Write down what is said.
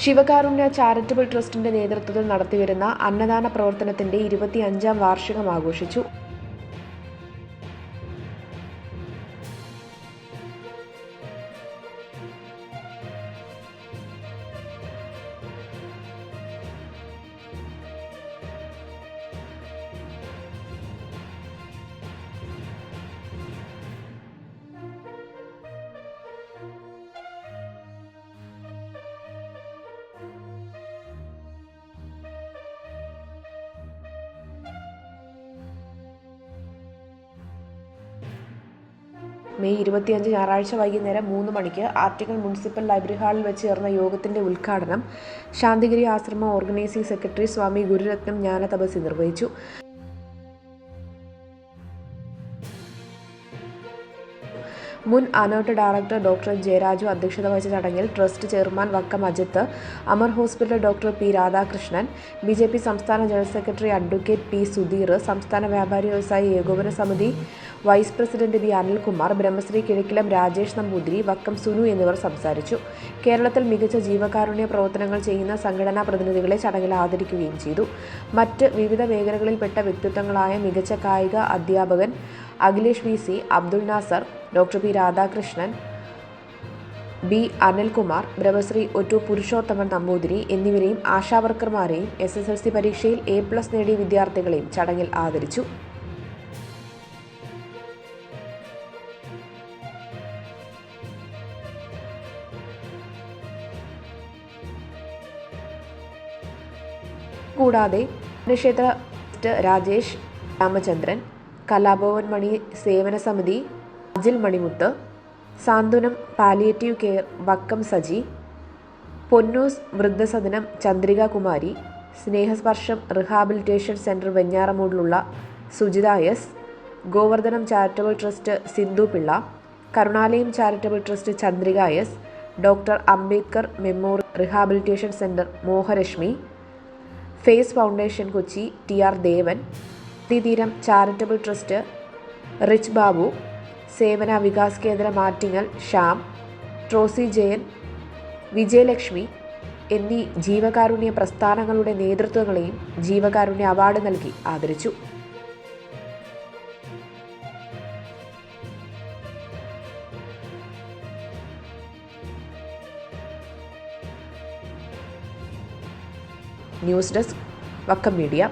ശിവകാരുണ്യ charitable ട്രസ്റ്റിന്റെ നേതൃത്വത്തിൽ നടത്തിവരുന്ന അന്നദാന പ്രവർത്തനത്തിന്റെ 25ാം വാർഷികം ആഘോഷിച്ചു. മെയ് 25 ഞായറാഴ്ച വൈകുന്നേരം 3 മണിക്ക് ആറ്റിങ്ങൽ മുനിസിപ്പൽ ലൈബ്രറി ഹാളിൽ വെച്ച് ചേർന്ന യോഗത്തിന്റെ ഉദ്ഘാടനം ശാന്തിഗിരി ആശ്രമം ഓർഗനൈസിംഗ് സെക്രട്ടറി സ്വാമി ഗുരുരത്നം ജ്ഞാനതപസി നിർവഹിച്ചു. മുൻ അനോട്ട് ഡയറക്ടർ ഡോക്ടർ ജയരാജു അധ്യക്ഷത വഹിച്ച ചടങ്ങിൽ trust chairman Vakkam Ajith, Amar hospital doctor P Radhakrishnan, BJP സംസ്ഥാന general secretary advocate P Sudheer, സംസ്ഥാന വ്യാപാരി വ്യവസായി ഏകോപന സമിതി vice president B Anilkumar, Brahmashri Kizhakkilam Rajesh Namboothiri, Vakkam Sunu എന്നിവർ സംസാരിച്ചു. കേരളത്തിൽ മികച്ച ജീവകാരുണ്യ പ്രവർത്തനങ്ങൾ ചെയ്യുന്ന സംഘടനാ പ്രതിനിധികളെ ചടങ്ങിൽ ആദരിക്കുകയും ചെയ്തു. മറ്റ് വിവിധ മേഖലകളിൽപ്പെട്ട വ്യക്തിത്വങ്ങളായ മികച്ച കായിക അധ്യാപകൻ Akhilesh VC, Abdul Nasar, doctor P Radhakrishnan, B Anilkumar, Brahmashri Ottu Purushothaman Namboothiri എന്നിവരെയും ആശാവർക്കർമാരെയും SSLC പരീക്ഷയിൽ A+ നേടിയ വിദ്യാർത്ഥികളെയും ചടങ്ങിൽ ആദരിച്ചു. കൂടാതെ ക്ഷേത്ര രാജേഷ് രാമചന്ദ്രൻ, കലാഭവൻ മണി സേവന സമിതി അജിൽ മണിമുത്ത്, സാന്ത്വനം പാലിയേറ്റീവ് കെയർ വക്കം സജി, പൊന്നൂസ് വൃദ്ധസദനം ചന്ദ്രിക കുമാരി, സ്നേഹസ്പർശം റിഹാബിലിറ്റേഷൻ സെന്റർ വെഞ്ഞാറമൂടിലുള്ള Sujitha S, Govardhanam charitable trust Sindhu Pillai, Karunalayam charitable trust Chandrika S, doctor Ambedkar memorial rehabilitation centre Moharashmi, face foundation Kochi TR Devan, Theeram charitable trust rich Babu, സേവന വികാസ് കേന്ദ്ര മാറ്റിങ്ങൽ ശ്യാം, ട്രോസി ജയൻ, വിജയലക്ഷ്മി എന്നീ ജീവകാരുണ്യ പ്രസ്ഥാനങ്ങളുടെ നേതൃത്വങ്ങളെയും ജീവകാരുണ്യ അവാർഡ് നൽകി ആദരിച്ചു. News desk Vakkam media.